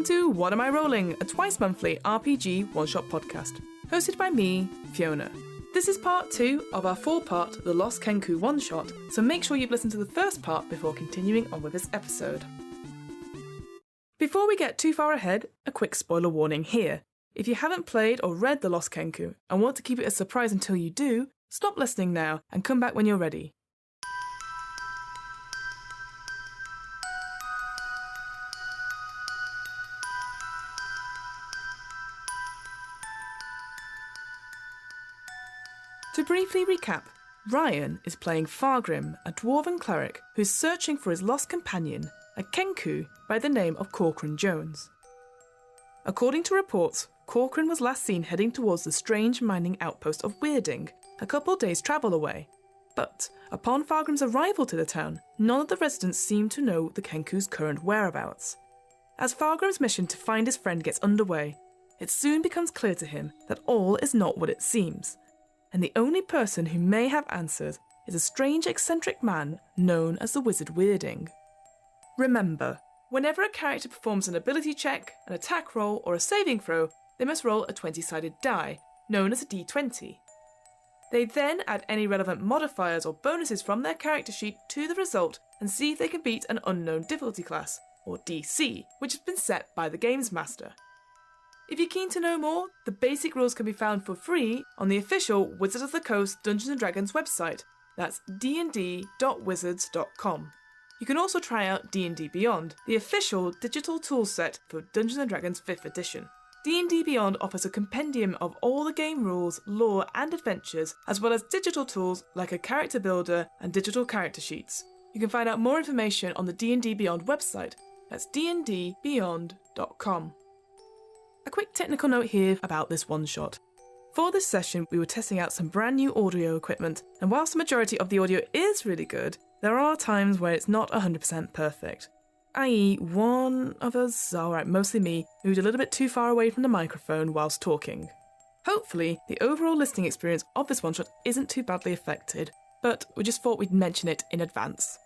welcome to What Am I Rolling, a twice-monthly RPG one-shot podcast, hosted by me, Fiona. This is part 2 of our 4-part The Lost Kenku one-shot, so make sure you've listened to the first part before continuing on with this episode. Before we get too far ahead, a quick spoiler warning here. If you haven't played or read The Lost Kenku and want to keep it a surprise until you do, stop listening now and come back when you're ready. To briefly recap, Ryan is playing Fargrim, a dwarven cleric who's searching for his lost companion, a Kenku by the name of Corcoran Jones. According to reports, Corcoran was last seen heading towards the strange mining outpost of Weirding, a couple days' travel away. But upon Fargrim's arrival to the town, none of the residents seem to know the Kenku's current whereabouts. As Fargrim's mission to find his friend gets underway, it soon becomes clear to him that all is not what it seems, and the only person who may have answers is a strange eccentric man known as the Wizard Weirding. Remember, whenever a character performs an ability check, an attack roll, or a saving throw, they must roll a 20-sided die, known as a d20. They then add any relevant modifiers or bonuses from their character sheet to the result and see if they can beat an unknown difficulty class, or DC, which has been set by the Games Master. If you're keen to know more, the basic rules can be found for free on the official Wizards of the Coast Dungeons & Dragons website. That's dnd.wizards.com. You can also try out D&D Beyond, the official digital toolset for Dungeons & Dragons 5th edition. D&D Beyond offers a compendium of all the game rules, lore and adventures, as well as digital tools like a character builder and digital character sheets. You can find out more information on the D&D Beyond website. That's dndbeyond.com. A quick technical note here about this one-shot. For this session, we were testing out some brand new audio equipment, and whilst the majority of the audio is really good, there are times where it's not 100% perfect. I.e., one of us, mostly me, moved a little bit too far away from the microphone whilst talking. Hopefully, the overall listening experience of this one-shot isn't too badly affected, but we just thought we'd mention it in advance.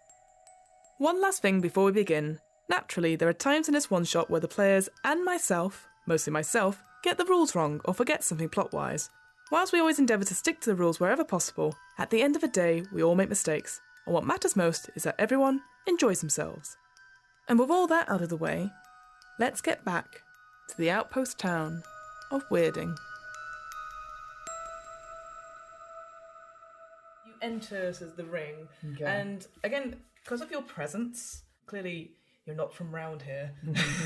One last thing before we begin. Naturally, there are times in this one-shot where the players and myself, mostly myself, get the rules wrong or forget something plot-wise. Whilst we always endeavour to stick to the rules wherever possible, at the end of the day we all make mistakes, and what matters most is that everyone enjoys themselves. And with all that out of the way, let's get back to the outpost town of Weirding. You enter, says the ring, okay. And again, because of your presence, clearly you're not from round here.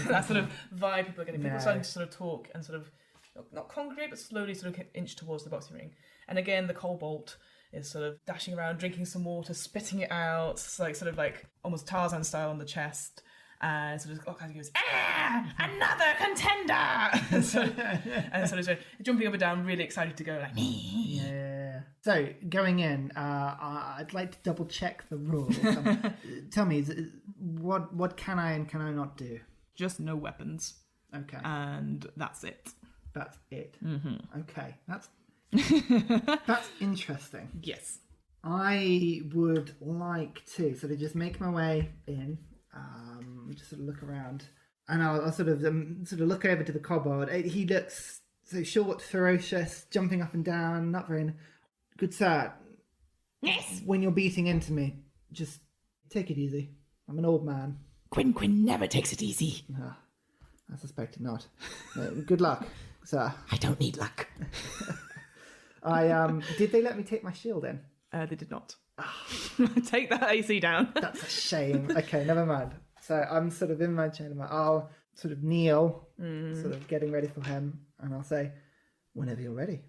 That sort of vibe people are getting. People are starting to sort of talk and sort of, not congregate, but slowly sort of inch towards the boxing ring. And again, the kobold is sort of dashing around, drinking some water, spitting it out, it's like sort of like almost Tarzan style on the chest. And sort of goes, another contender! and sort of jumping up and down, really excited to go, like, me. Yeah. So, going in, I'd like to double check the rules. Tell me, what can I and can I not do? Just no weapons. Okay. And that's it. That's it. Mm-hmm. Okay. That's interesting. Yes. I would like to sort of just make my way in. Just sort of look around, and I'll sort of look over to the kobold. He looks so short, ferocious, jumping up and down, not very good, sir. Yes. When you're beating into me, just take it easy. I'm an old man. Quinn never takes it easy. I suspected not. Good luck, sir. I don't need luck. Did they let me take my shield in? They did not. Take that AC down. That's a shame. Okay, never mind. So I'm sort of in my chain. I'll sort of kneel, sort of getting ready for him, and I'll say, whenever you're ready.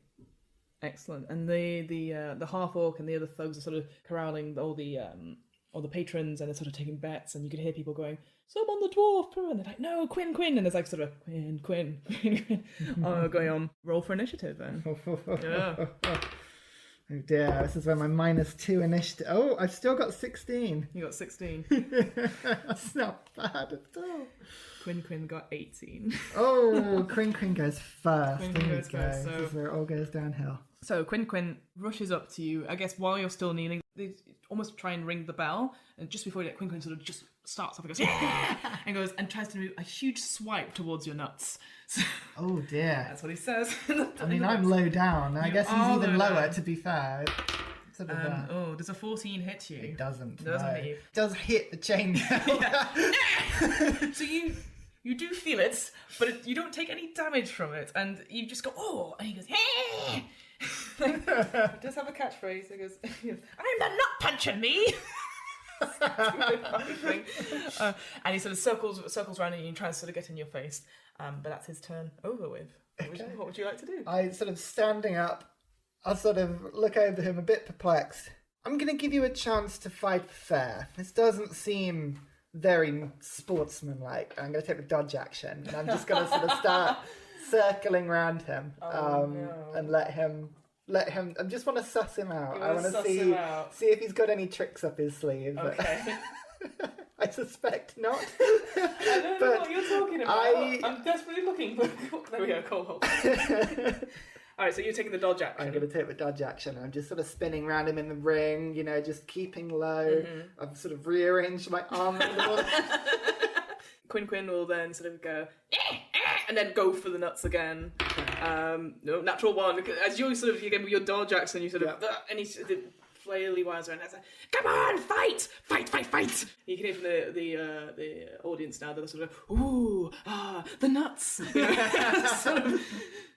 Excellent. And the half orc and the other thugs are sort of corralling all the patrons, and they're sort of taking bets, and you can hear people going, "Summon the dwarf!" and they're like, "No, Quinn," and there's like sort of Quinn, going on. Roll for initiative then. Yeah. Oh dear, this is where my -2 initiative... Oh, I've still got 16. You got 16. That's not bad at all. Quinn got 18. Oh, Quinn goes first. Quinn goes first, This is where it all goes downhill. So Quinn rushes up to you. I guess while you're still kneeling, they almost try and ring the bell, and just before you, Quinn sort of just starts off and goes, yeah! and tries to do a huge swipe towards your nuts. So, oh dear. that's what he says. I mean, I'm low down. I guess he's even lower, down. to be fair. Sort of, does a 14 hit you? It doesn't. Doesn't no. he? It does hit the chain. So you do feel it, but you don't take any damage from it, and you just go, oh, and he goes, hey! He does have a catchphrase. He goes, I'm the nut puncher, me! And he sort of circles around you and tries to sort of get in your face. But that's his turn over with. What would you like to do? I sort of standing up, I'll sort of look over him a bit perplexed. I'm going to give you a chance to fight fair. This doesn't seem very sportsmanlike. I'm going to take the dodge action, and I'm just going to sort of start circling around him and let him. I just want to suss him out. I want to see if he's got any tricks up his sleeve. Okay. I suspect not. I don't know what you're talking about. I'm desperately looking for... There we go, Cole. Alright, so you're taking the dodge action. I'm going to take the dodge action. I'm just sort of spinning around him in the ring, just keeping low. Mm-hmm. I've sort of rearranged my arm a little. Quinn will then sort of go, and then go for the nuts again. No, natural one. As you sort of, again, with your dodge action, you sort of, and he sort of flaily winds around and says, come on, fight! You can hear from the audience now, they're sort of, ooh, the nuts. Sort of,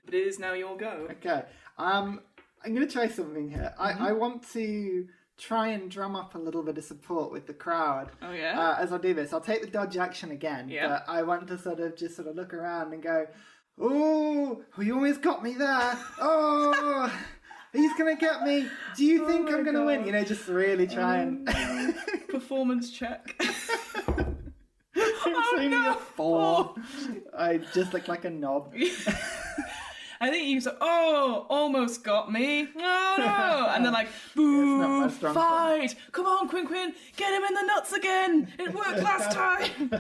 but it is now your go. Okay. I'm going to try something here. Mm-hmm. I want to try and drum up a little bit of support with the crowd. Oh, yeah? As I do this. I'll take the dodge action again. Yeah. But I want to sort of look around and go, oh, you almost got me there. Oh, he's going to get me. Do you think I'm going to win? Just really try and... Performance check. It's only a 4. I just look like a knob. I think you said, oh, almost got me. Oh, no. And then boo, fight. Come on, Quinn, get him in the nuts again. It worked last time.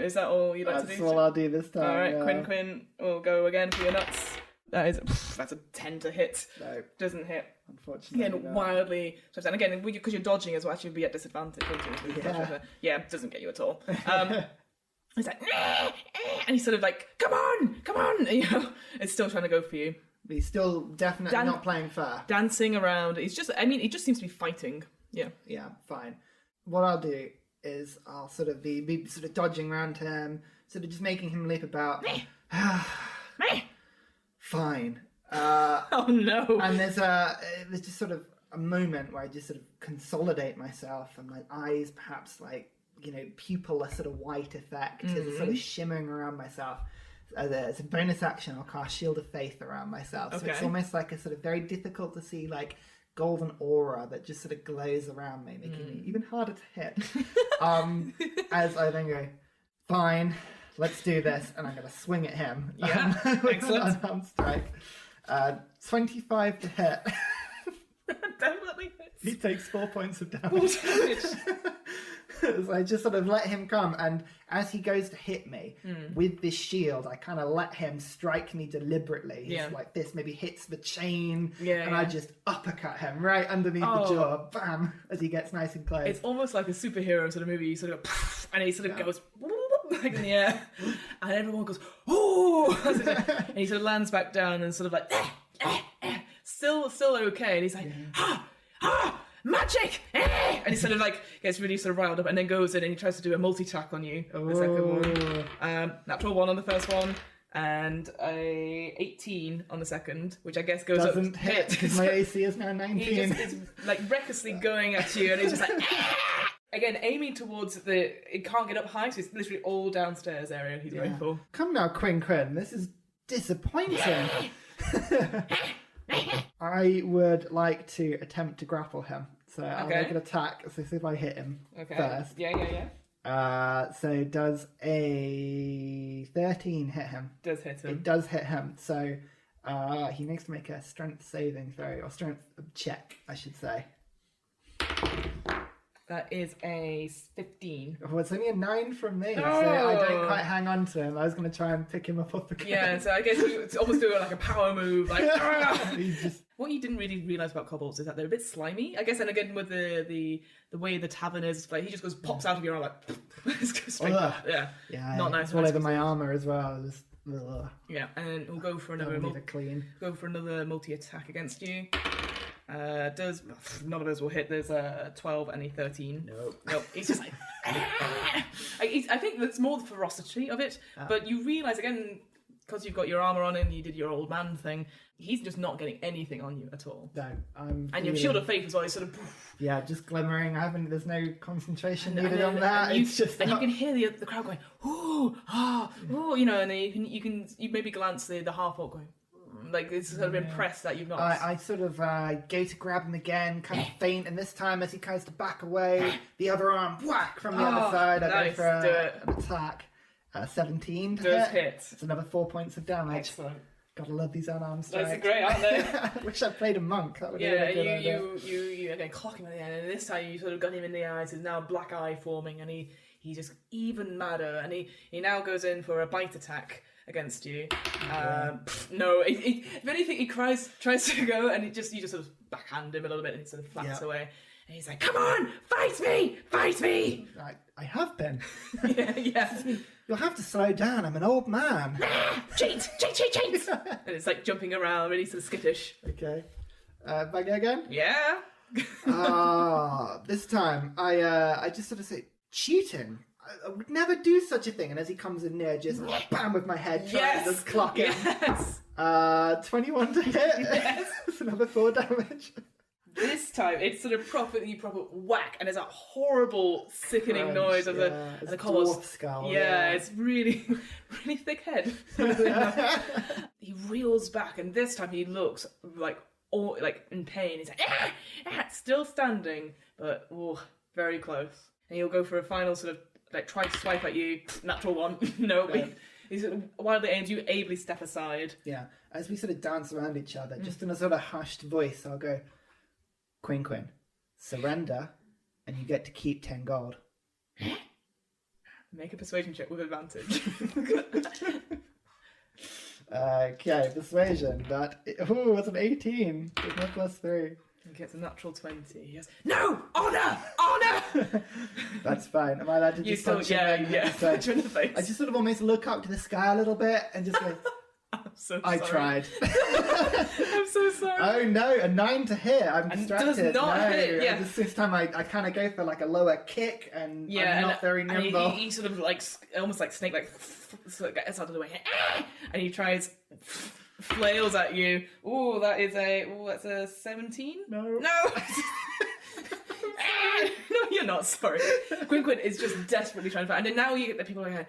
Is that all you'd like to do? That's all I'll do this time. All right, Quinn will go again for your nuts. That's a 10 to hit. No. Doesn't hit. Unfortunately. Again, wildly. And again, because you're dodging as well, actually be at disadvantage. Yeah, doesn't get you at all. He's like, and he's sort of come on. And, it's still trying to go for you. But he's still definitely not playing fair. Dancing around. He just seems to be fighting. Yeah. Yeah, fine. What I'll do is I'll sort of be sort of dodging around him, sort of just making him leap about. Fine. Oh no. And there's just sort of a moment where I just sort of consolidate myself, and my eyes perhaps pupil a sort of white effect is sort of shimmering around myself. As a bonus action, I'll cast Shield of Faith around myself. So it's almost like a sort of very difficult to see golden aura that just sort of glows around me, making me even harder to hit. As I then go, fine, let's do this, and I'm going to swing at him. Yeah, excellent. An unarmed strike. 25 to hit. Definitely hits. He takes 4 points of damage. So I just sort of let him come, and as he goes to hit me with this shield, I kind of let him strike me deliberately. He's like this, maybe hits the chain, and I just uppercut him right underneath the jaw, bam, as he gets nice and close. It's almost like a superhero sort of movie. You sort of go, and he sort of goes in the air, and everyone goes, oh, and he sort of lands back down and sort of still okay, and he's like, magic! And he sort of gets really sort of riled up, and then goes in and he tries to do a multi-tack on you. The second one. Natural 1 on the first one, and a 18 on the second, which I guess goes doesn't up. hit because my AC is now 19. He just is recklessly going at you, and he's just again aiming towards it can't get up high, so it's literally all downstairs area he's going for. Come now, Quinn, this is disappointing. I would like to attempt to grapple him. So I'll make an attack. So see if I hit him first. Yeah. So does a 13 hit him? Does hit him. It does hit him. So He needs to make a strength saving throw, or strength check, I should say. That is a 15. Oh, it's only a 9 from me, so Oh. I don't quite hang on to him. I was going to try and pick him up again. Yeah, so I guess you almost do like a power move, like. He just... What you didn't really realise about kobolds is that they're a bit slimy. I guess, and again with the way the tavern is, like he just goes pops out of your arm like. Just goes straight up. Yeah, not nice. All over my armour as well. Just, yeah, and we'll go for another. leave it clean. Go for another multi-attack against you. Does none of us will hit? There's a 12 and a 13. Nope. He's just like. I think that's more the ferocity of it, but you realise again because you've got your armour on and you did your old man thing. He's just not getting anything on you at all. No, and your shield of faith as well. He's sort of. Yeah, just glimmering. There's no concentration needed on that. It's just. And you can hear the crowd going, ooh, you know, and then you maybe glance the half orc going. Like it's sort of impressed that you've not. I sort of go to grab him again, kind of faint, and this time as he tries to back away, the other arm whack from the other side. I go for an attack. 17 to Does hit. hit. It's another 4 points of damage. Excellent. Gotta love these unarmed strikes. That's great, aren't they? I wish I played a monk. That would be Yeah, a good idea. you again clock him at the end, and this time you sort of got him in the eyes. There's now a black eye forming, and he's just even madder, and he now goes in for a bite attack against you. No, if anything, he tries to go, and you just sort of backhand him a little bit, and he sort of flats away. And he's like, "Come on, fight me!" I have been. yeah. You'll have to slow down. I'm an old man. Cheat! And it's like jumping around, really sort of skittish. Okay. Back again? Yeah. This time I just sort of say, cheating. I would never do such a thing. And as he comes in near, just bam with my head, trying to just clock him. Yes. 21 to hit. Yes. That's another 4 damage. This time it's sort of proper whack, and there's that horrible, sickening Crunch, noise of the dwarf skull. Yeah, it's really, really thick head. He reels back, and this time he looks like in pain. He's like, still standing, but very close. And he'll go for a final sort of try to swipe at you. Natural one. No, he sort of wildly aims. You ably step aside. Yeah, as we sort of dance around each other, just in a sort of hushed voice, I'll go, Quinn, surrender, and you get to keep 10 gold. Make a persuasion check with advantage. Okay, persuasion. That's an 18. There's no +3. He gets a natural 20. He goes, No! Honor! That's fine. Am I allowed to just punch him in the face. I just sort of almost look up to the sky a little bit and just go, I'm so sorry. I tried. I'm so sorry. Oh no, a 9 to hit. I'm distracted. Does not hit, yeah. This time I kind of go for like a lower kick and I'm not very nimble. And he sort of almost like snake gets out of the way. And he tries, flails at you. Ooh, that's a 17? No. No, you're not sorry. Quinn is just desperately trying to fight. And then now you get the people going, and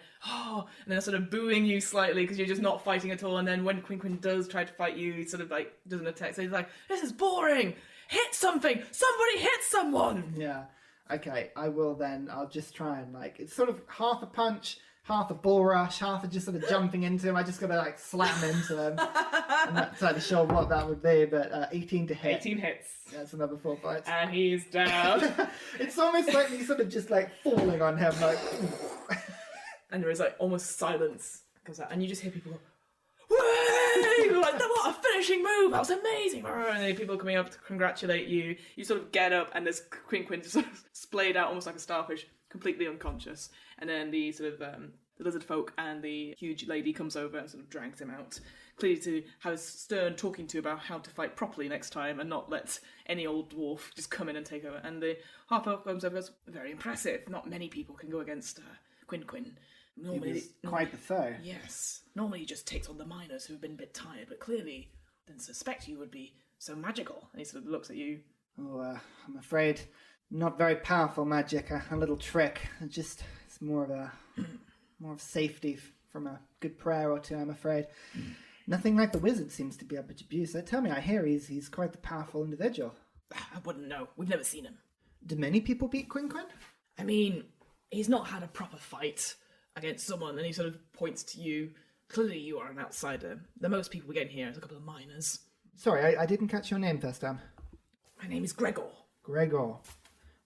they're sort of booing you slightly because you're just not fighting at all. And then when Quinn does try to fight you, he sort of doesn't attack. So he's like, this is boring. Hit something. Somebody hit someone. Yeah. Okay, I will then. I'll just try and it's sort of half a punch, half a bull rush, half of just sort of jumping into him. I just gotta slam into him. I'm not entirely sure what that would be, but 18 to hit. 18 hits. That's another 4 fights. And he's down. It's almost like me sort of just falling on him, And there is almost silence comes out, and you just hear people go, "Whee!" What a finishing move! That was amazing! And then people coming up to congratulate you. You sort of get up, and there's Quinn just sort of splayed out almost like a starfish, completely unconscious. And then the sort of the lizard folk and the huge lady comes over and sort of drags him out, clearly to have a stern talking to about how to fight properly next time and not let any old dwarf just come in and take over. And the half elf comes over and goes, very impressive. Not many people can go against Quinn. Normally, quite the foe. Yes. Normally he just takes on the miners who've been a bit tired, but clearly didn't suspect you would be so magical. And he sort of looks at you. Oh, I'm afraid not very powerful magic. A little trick. It's more of safety from a good prayer or two, I'm afraid. Nothing like the wizard seems to be able to abuse. Tell me, I hear he's quite the powerful individual. I wouldn't know. We've never seen him. Do many people beat Quinn? I mean, he's not had a proper fight against someone, and he sort of points to you. Clearly you are an outsider. The most people we get in here is a couple of miners. Sorry, I didn't catch your name first time. My name is Gregor. Gregor.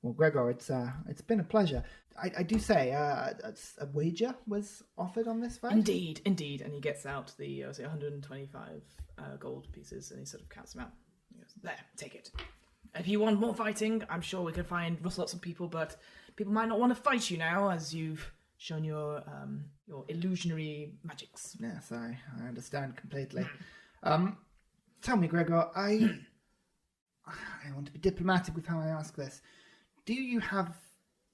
Well, Gregor, it's been a pleasure. I do say, a wager was offered on this fight? Indeed. And he gets out the 125 gold pieces and he sort of counts them out. He goes, there, take it. If you want more fighting, I'm sure we can rustle up some people, but people might not want to fight you now as you've shown your illusionary magics. Yes, I understand completely. Tell me, Gregor, I want to be diplomatic with how I ask this. Do you have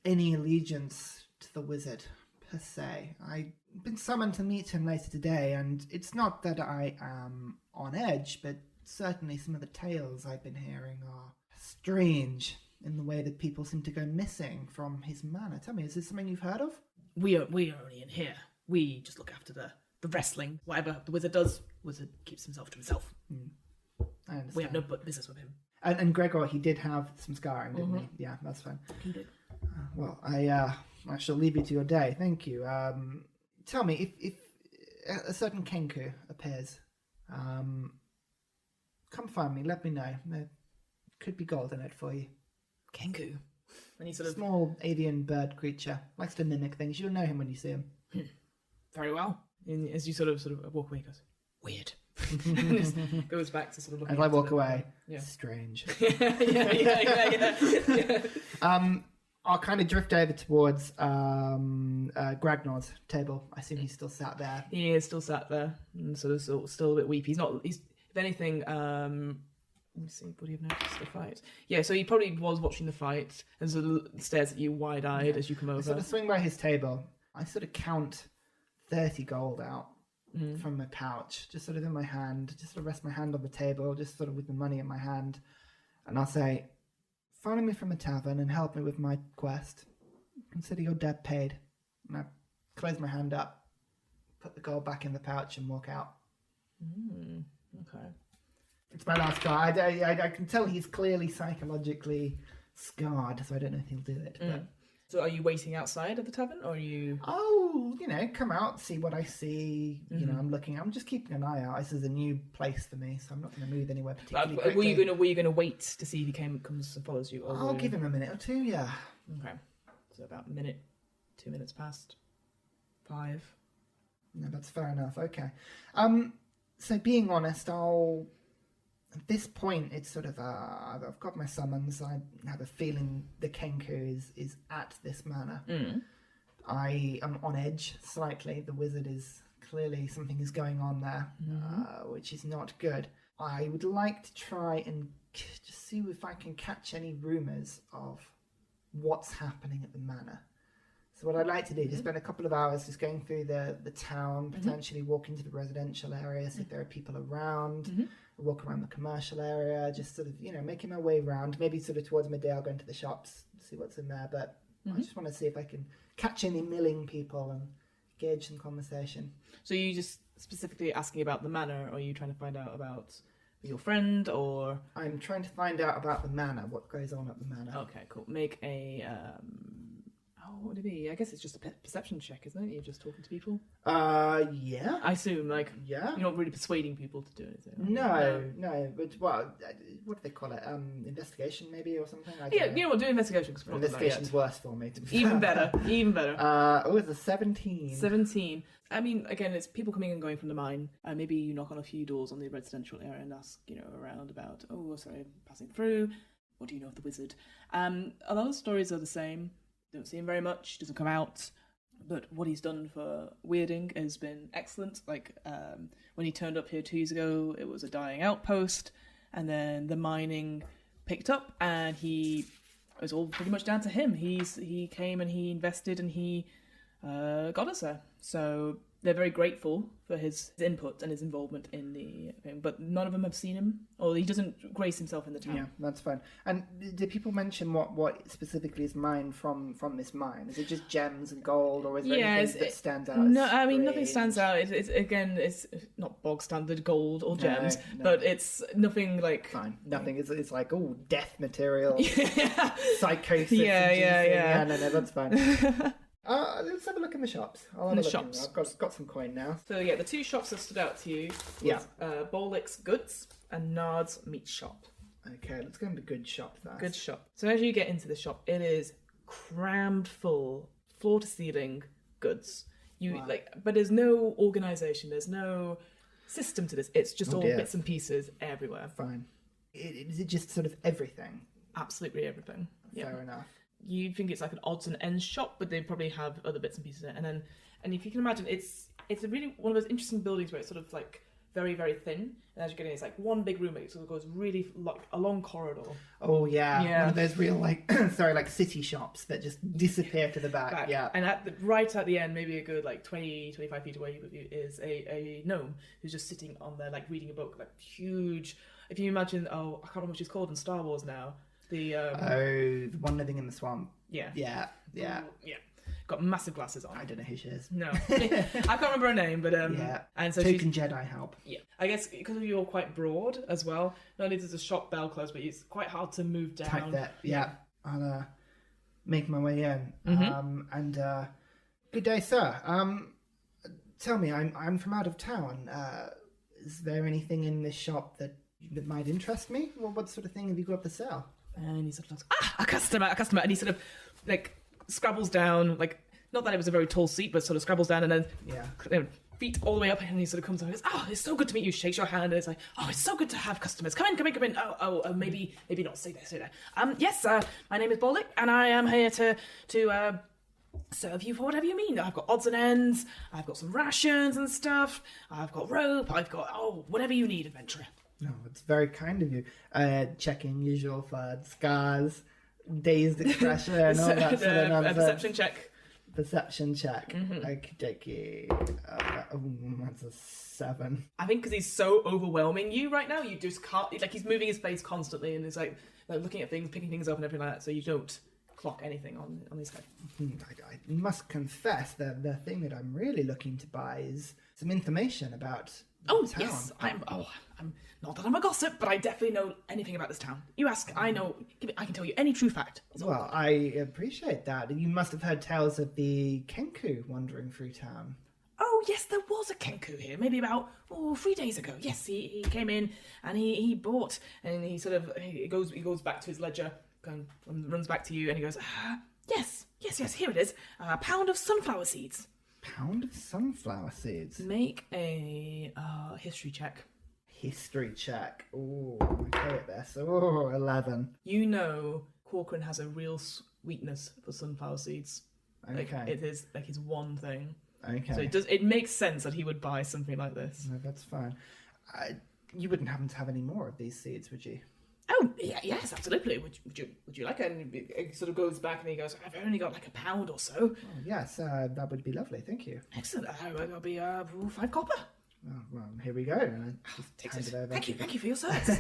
any allegiance to the wizard, per se? I've been summoned to meet him later today, and it's not that I am on edge, but certainly some of the tales I've been hearing are strange in the way that people seem to go missing from his manor. Tell me, is this something you've heard of? We are only in here. We just look after the wrestling. Whatever the wizard does, wizard keeps himself to himself. I understand. We have no business with him. And Gregor, he did have some scarring, didn't he? Yeah, that's fine. He did. Well, I shall leave you to your day. Thank you. Tell me, if a certain Kenku appears, come find me. Let me know. There could be gold in it for you. Kenku. And he sort of Small avian bird creature. Likes to mimic things. You'll know him when you see him. very well. And as you sort of walk away, he goes, weird. And just goes back to sort of looking As I into walk the- away, Yeah. strange. yeah. I'll kind of drift over towards Gragnor's table. I assume he's still sat there. He is still sat there and sort of still a bit weepy. He's if anything, let me see, would he have noticed the fight? Yeah, so he probably was watching the fight and sort of stares at you wide-eyed as you come I over. sort of swing by his table. I sort of count 30 gold out from my pouch, just sort of in my hand, just sort of rest my hand on the table, just sort of with the money in my hand. And I'll say, follow me from a tavern and help me with my quest. Consider your debt paid. And I close my hand up, put the gold back in the pouch and walk out. Okay. It's my last card. I can tell he's clearly psychologically scarred, so I don't know if he'll do it. But So are you waiting outside of the tavern, or are you... come out, see what I see. I'm just keeping an eye out. This is a new place for me, so I'm not going to move anywhere particularly quickly. Were you going to wait to see if he comes and follows you? Or I'll give him a minute or two, yeah. Okay. So about a minute, 2 minutes past, 5. No, that's fair enough. Okay. So being honest, at this point, it's sort of, I've got my summons. I have a feeling the Kenku is at this manor. I am on edge slightly. The wizard is clearly something is going on there, which is not good. I would like to try and just see if I can catch any rumours of what's happening at the manor. So what I'd like to do is spend a couple of hours just going through the town, potentially walk into the residential area, see if there are people around, walk around the commercial area, just sort of, making my way around. Maybe sort of towards midday I'll go into the shops, see what's in there, but I just want to see if I can catch any milling people and gauge some conversation. So you just specifically asking about the manor, or are you trying to find out about your friend, or... I'm trying to find out about the manor, what goes on at the manor. Okay, cool. Make a... what would it be? I guess it's just a perception check, isn't it? You're just talking to people? Yeah. I assume, Yeah. you're not really persuading people to do anything. No, but what do they call it? Investigation maybe or something? I don't know. You know what, do investigation. Investigation's worse for me. Even better. It's a 17. 17. I mean, again, it's people coming and going from the mine. Maybe you knock on a few doors on the residential area and ask, around about, I'm passing through. What do you know of the wizard? A lot of stories are the same. Don't see him very much, doesn't come out, but what he's done for weirding has been excellent. When he turned up here 2 years ago, it was a dying outpost, and then the mining picked up, and it was all pretty much down to him. He came and he invested, and he got us there. So they're very grateful for his input and his involvement in the thing, but none of them have seen him, or he doesn't grace himself in the town. Yeah, that's fine. And did people mention what specifically is mined from this mine? Is it just gems and gold, or is there anything that stands out? No, I mean, nothing stands out. It's not bog standard gold or gems, but it's nothing like... Fine. Nothing. It's like, death material, Yeah. psychosis. Yeah. No, that's fine. Let's have a look in the shops. I'll have In a the look shops. I've got some coin now. So yeah, the two shops that stood out to you was Bolik's Goods and Nard's Meat Shop. Okay, let's go into good shop first. Good shop. So as you get into the shop, it is crammed full, floor to ceiling goods. But there's no organisation. There's no system to this. It's just all bits and pieces everywhere. Fine. Is it just sort of everything? Absolutely everything. Fair enough. You'd think it's like an odds and ends shop, but they probably have other bits and pieces in it. And if you can imagine, it's a really one of those interesting buildings where it's sort of like very, very thin. And as you get in, it's like one big room. It sort of goes really like a long corridor. Oh, yeah. One of those real, like, like city shops that just disappear to the back. Yeah. And right at the end, maybe a good, like, 20, 25 feet away with you, is a gnome who's just sitting on there, like, reading a book, like, huge. If you imagine, I can't remember what she's called in Star Wars now. The one living in the swamp. Yeah. Yeah. Got massive glasses on. I don't know who she is. No. I can't remember her name, but and so Token Jedi help. Yeah. I guess because you're quite broad as well, not only does the shop bell close, but it's quite hard to move down. Type that. Yeah. I'll make my way in. And good day, sir. Tell me, I'm from out of town. Is there anything in this shop that might interest me? Well, what sort of thing have you got to sell? And he sort of looks, a customer, and he sort of like scrabbles down, like not that it was a very tall seat, but sort of scrabbles down and then feet all the way up, and he sort of comes over and goes, it's so good to meet you, shakes your hand, and it's like, it's so good to have customers. Come in. Oh, maybe not. Stay there. Yes, my name is Bolik, and I am here to serve you for whatever you mean. I've got odds and ends, I've got some rations and stuff, I've got rope, I've got, whatever you need, adventurer. No, it's very kind of you. Checking usual for scars, dazed expression, all that sort of nonsense. Perception check. Okey-dokey. That's a 7. I think because he's so overwhelming you right now, you just can't, like he's moving his face constantly and it's like looking at things, picking things up and everything like that, so you don't clock anything on his head. I must confess that the thing that I'm really looking to buy is some information about town. Yes, I'm not that I'm a gossip, but I definitely know anything about this town. You ask, I know, I can tell you any true fact. Well, I appreciate that. You must have heard tales of the Kenku wandering through town. Oh, yes, there was a Kenku here, maybe about 3 days ago. Yes, he came in and he bought, and he sort of, he goes back to his ledger, and runs back to you, and he goes, yes, here it is, a pound of sunflower seeds. Pound of sunflower seeds? Make a history check. History check. Oh, okay at this. 11. You know Corcoran has a real weakness for sunflower seeds. Okay. Like, it is like his one thing. Okay. So it makes sense that he would buy something like this. No, that's fine. You wouldn't happen to have any more of these seeds, would you? Oh, yes, absolutely. Would you like it? And he sort of goes back and he goes, I've only got like a pound or so. Oh, yes, that would be lovely. Thank you. Excellent. That'll be 5 copper. Oh, well, here we go. Takes it over. Thank you for your service.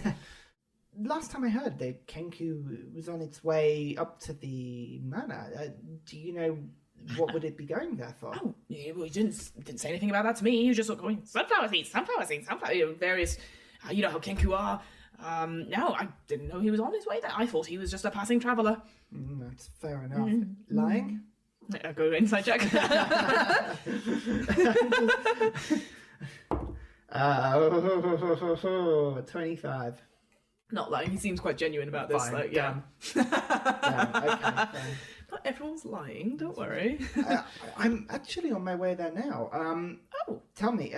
Last time I heard, the Kenku was on its way up to the manor. Do you know what would it be going there for? Oh, yeah, well, he didn't say anything about that to me. He was just sort of going, sunflower seeds, various, you know how Kenku are. No, I didn't know he was on his way there. I thought he was just a passing traveller. That's fair enough. Lying? Go inside check. 25. Not lying. He seems quite genuine about this. Fine, like, damn. Okay, fine. Not everyone's lying. Don't worry. I'm actually on my way there now. Tell me,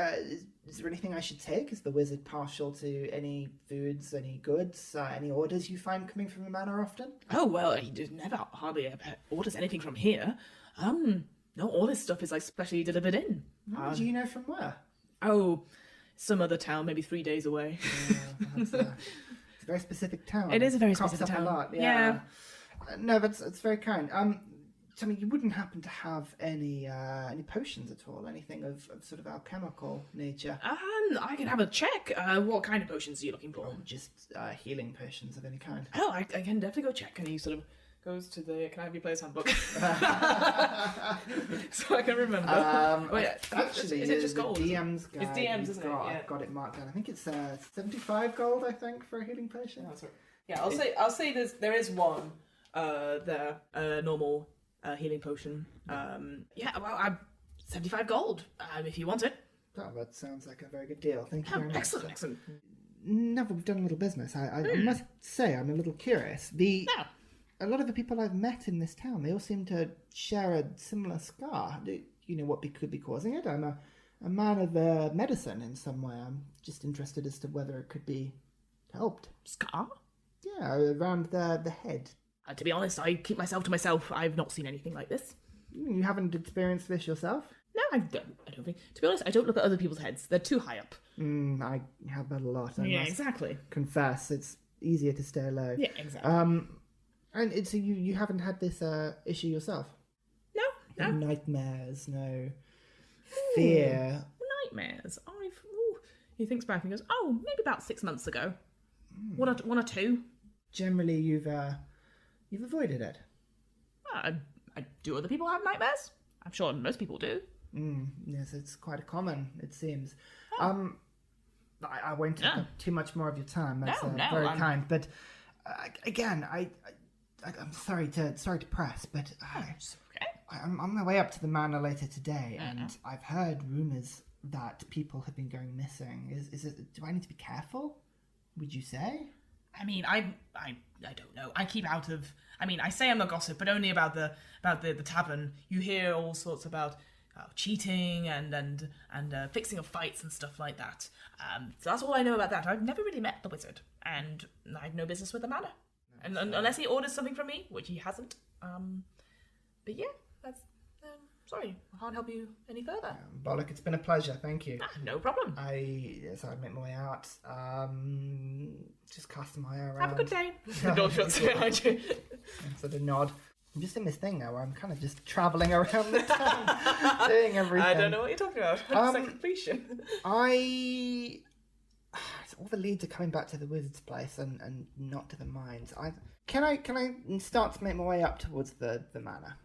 is there anything I should take? Is the wizard partial to any foods, any goods, any orders you find coming from the manor often? Oh, well, he never hardly ever orders anything from here. No, all this stuff is like specially delivered in. Do you know from where? Oh, some other town, maybe 3 days away. It's a very specific town. It is a very specific town. A lot. Yeah. No, that's very kind. Tell me, you wouldn't happen to have any potions at all? Anything of sort of alchemical nature? I can have a check. What kind of potions are you looking for? Oh, just healing potions of any kind. Oh, I can definitely go check. And he sort of goes to the, can I have your player's handbook? So I can remember. Actually, is it just gold? DM's guide. It's DM's, isn't it? Yeah. I've got it marked down. I think it's 75 gold, I think, for a healing potion. Oh, that's right. Yeah, I'll say there is one there, normal healing potion. Yeah, well, I'm 75 gold if you want it. Oh, that sounds like a very good deal. Thank you very much. Excellent. Now that we've done a little business, I must say I'm a little curious. A lot of the people I've met in this town, they all seem to share a similar scar. Do you know what could be causing it? I'm a man of medicine in some way. I'm just interested as to whether it could be helped. Scar? Yeah, around the head. To be honest, I keep myself to myself. I've not seen anything like this. You haven't experienced this yourself? No, I don't think. To be honest, I don't look at other people's heads. They're too high up. I have that a lot. I Yeah, must exactly. confess, it's easier to stay low. Yeah, exactly. And so you haven't had this issue yourself? No. No nightmares, no fear. Nightmares. He thinks back and goes, maybe about 6 months ago. One or two. Generally, you've avoided it. Do other people have nightmares? I'm sure most people do. Yes, it's quite common, it seems. I won't take up too much more of your time. That's very kind. But again, I'm sorry to press, but Okay. I'm on my way up to the manor later today, and I've heard rumours that people have been going missing. Is it? Do I need to be careful? Would you say? I mean, I don't know. I keep out of. I mean, I say I'm a gossip, but only about the tavern. You hear all sorts about cheating and fixing of fights and stuff like that. So that's all I know about that. I've never really met the wizard, and I've no business with the manor, and unless he orders something from me, which he hasn't. But yeah, that's. Sorry, I can't help you any further. Bollock, it's been a pleasure. Thank you. No problem. I'd make my way out. Just casting my eye around. Have a good day. The door shuts behind you. Sort of nod. I'm just in this thing now where I'm kind of just travelling around the town, doing everything. I don't know what you're talking about. It's like completion. All the leads are coming back to the wizard's place and not to the mines. Can I start to make my way up towards the manor?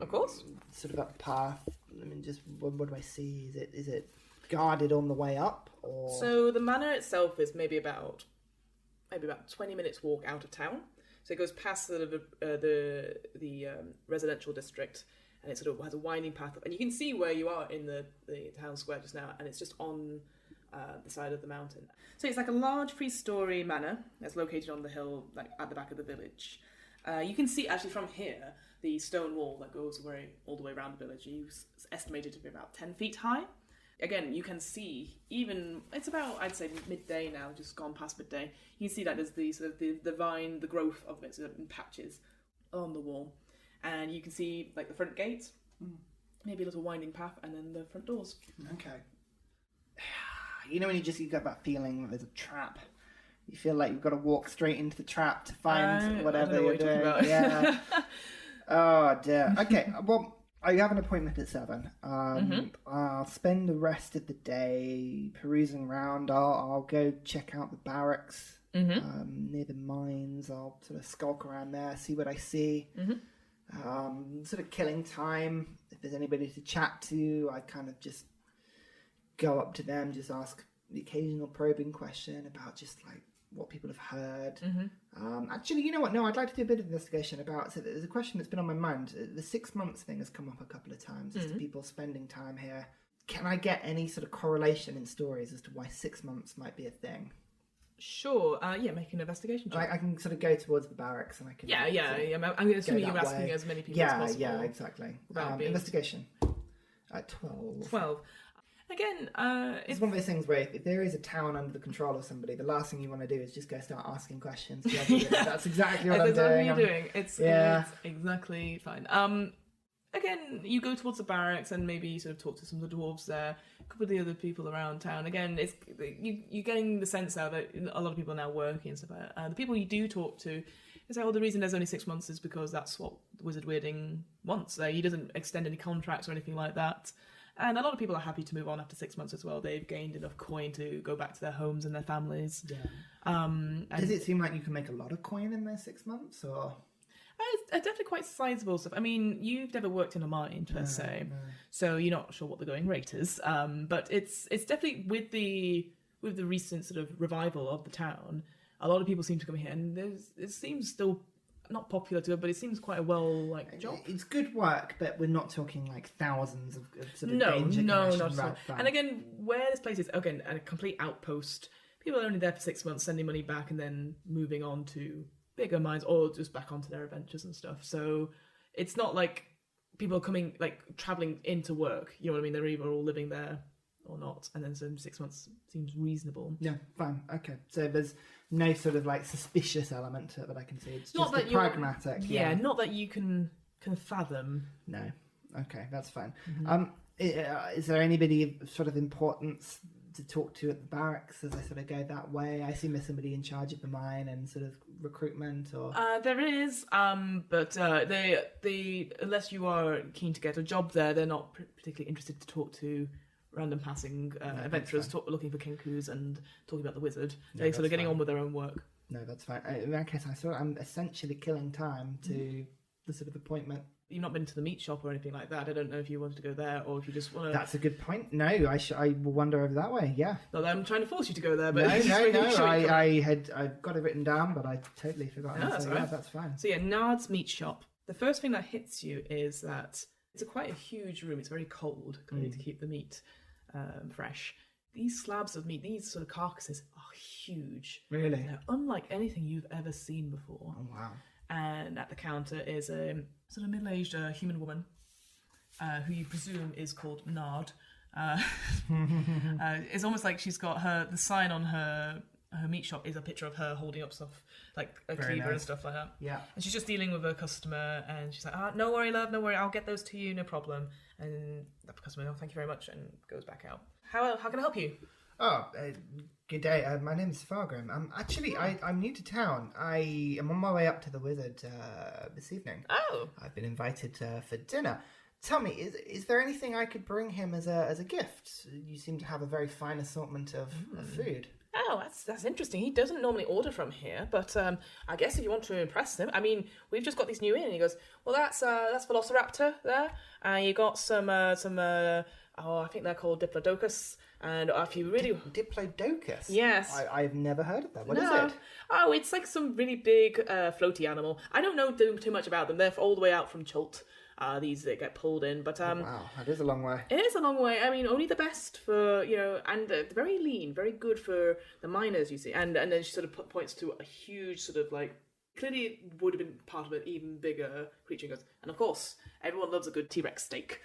Of course. Sort of up the path. I mean, just what do I see? Is it guarded on the way up, or? So the manor itself is maybe about 20 minutes walk out of town. So it goes past the residential district, and it sort of has a winding path up. And you can see where you are in the town square just now, and it's just on the side of the mountain. So it's like a large 3-story manor that's located on the hill, like at the back of the village. You can see actually from here the stone wall that goes all the way around the village. It's estimated to be about 10 feet high. Again, you can see it's about, I'd say, midday now, just gone past midday. You can see that there's the sort of the vine, the growth of it sort of in patches along the wall. And you can see like the front gates, maybe a little winding path, and then the front doors. Okay. You know when you get that feeling that there's a trap? You feel like you've got to walk straight into the trap to find whatever you're doing. About. Yeah. Oh dear. Okay. Well, I have an appointment at 7. I'll spend the rest of the day perusing around. I'll go check out the barracks near the mines. I'll sort of skulk around there, see what I see. Sort of killing time. If there's anybody to chat to, I kind of just go up to them, just ask the occasional probing question about just like what people have heard. Actually, you know what? No, I'd like to do a bit of investigation about. So there's a question that's been on my mind. The 6 months thing has come up a couple of times as to people spending time here. Can I get any sort of correlation in stories as to why 6 months might be a thing? Sure. Make an investigation check. I can sort of go towards the barracks and I can. I'm assuming you're asking as many people as possible. Yeah, exactly. Investigation. 12. Again, it's one of those things where if there is a town under the control of somebody, the last thing you want to do is just go start asking questions. That's exactly what I'm doing. You're doing. It's exactly fine. Again, you go towards the barracks and maybe sort of talk to some of the dwarves there, a couple of the other people around town. Again, you're getting the sense now that a lot of people are now working and stuff like that. The people you do talk to, they say, the reason there's only 6 months is because that's what Wizard Weirding wants. He doesn't extend any contracts or anything like that. And a lot of people are happy to move on after 6 months as well. They've gained enough coin to go back to their homes and their families. Yeah. Does it seem like you can make a lot of coin in those 6 months, or? It's definitely quite sizable stuff. I mean, you've never worked in a mine per se, so you're not sure what the going rate is. But it's definitely with the recent sort of revival of the town, a lot of people seem to come here, and it seems still not popular to her, but it seems quite a well-liked job. It's good work, but we're not talking like thousands of sort of No, danger not connections. at all. Right, fine. And again, where this place is, again, a complete outpost. People are only there for 6 months, sending money back and then moving on to bigger mines or just back onto their adventures and stuff. So it's not like people are coming, like, travelling into work. You know what I mean? They're either all living there or not. And then so 6 months seems reasonable. Yeah, fine. Okay. So there's no sort of like suspicious element to it that I can see. It's Not just that the you're- pragmatic. Yeah, not that you can fathom. No. Okay, that's fine. Mm-hmm. Is there anybody of sort of importance to talk to at the barracks as I sort of go that way? I assume there's somebody in charge of the mine and sort of recruitment or... There is, but they unless you are keen to get a job there, they're not particularly interested to talk to random passing adventurers looking for kenkus and talking about the wizard. They're sort of getting on with their own work. No, that's fine. In that case, I'm essentially killing time to the sort of appointment. You've not been to the meat shop or anything like that. I don't know if you wanted to go there or if you just want to... That's a good point. No, I will wander over that way, yeah. Not that I'm trying to force you to go there, but... No, I've got it written down, but I totally forgot. No, that's so, all right. Yeah, that's fine. So yeah, Nard's meat shop. The first thing that hits you is that it's quite a huge room. It's very cold, clearly, to keep the meat fresh. These slabs of meat, these sort of carcasses, are huge. Really? They're unlike anything you've ever seen before. Oh, wow. And at the counter is a sort of middle-aged human woman who you presume is called Nard. It's almost like she's got the sign on her meat shop is a picture of her holding up stuff like a cleaver and stuff like that. Yeah. And she's just dealing with a customer and she's like, no worry, love, no worry, I'll get those to you, no problem. And the customer, thank you very much, and goes back out. How can I help you? Oh, good day. My name's Fargrim. I'm new to town. I am on my way up to the Wizard this evening. Oh. I've been invited for dinner. Tell me, is there anything I could bring him as a gift? You seem to have a very fine assortment of food. Oh, that's interesting. He doesn't normally order from here, but I guess if you want to impress him, I mean, we've just got these new in. And he goes, well, that's Velociraptor there. You got some I think they're called Diplodocus. And if you really... Diplodocus? Yes. I've never heard of that. What is it? Oh, it's like some really big floaty animal. I don't know too much about them. They're all the way out from Chult. These that get pulled in, but wow, that is a long way. It is a long way. I mean, only the best for and very lean, very good for the miners. You see, and then she sort of points to a huge sort of like clearly it would have been part of an even bigger creature. And goes, and of course, everyone loves a good T-Rex steak.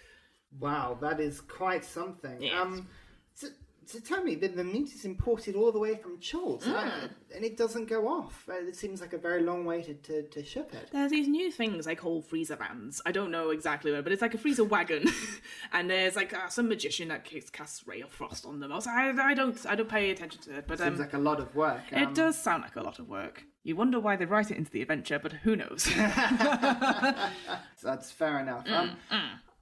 Wow, that is quite something. Yes. So tell me, the meat is imported all the way from Chult, and it doesn't go off. It seems like a very long way to ship it. There's these new things I call freezer vans. I don't know exactly where, but it's like a freezer wagon, and there's like some magician that casts ray of frost on them. Also, I don't pay attention to it, but Seems like a lot of work. It does sound like a lot of work. You wonder why they write it into the adventure, but who knows? That's fair enough.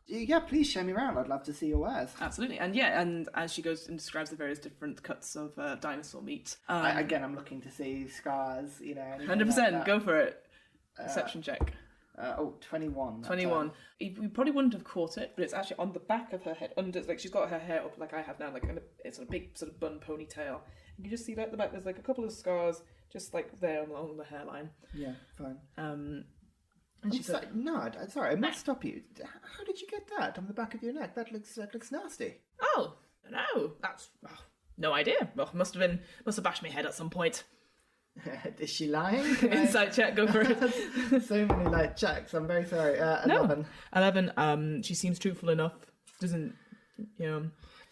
Yeah, please show me around. I'd love to see your wares. Absolutely. And as she goes and describes the various different cuts of dinosaur meat. I'm looking to see scars, 100%, like go for it. Perception check. 21. 21. You probably wouldn't have caught it, but it's actually on the back of her head. Like she's got her hair up like I have now, like it's a big sort of bun ponytail. You can just see that at the back. There's like a couple of scars just like there along the hairline. Yeah, fine. And she said, "No, sorry, I must stop you. How did you get that on the back of your neck? That looks nasty." "Oh no, that's no idea. Well, must have bashed my head at some point." Is she lying? Insight check, go for it. So many checks. I'm very sorry. 11. 11. She seems truthful enough. Doesn't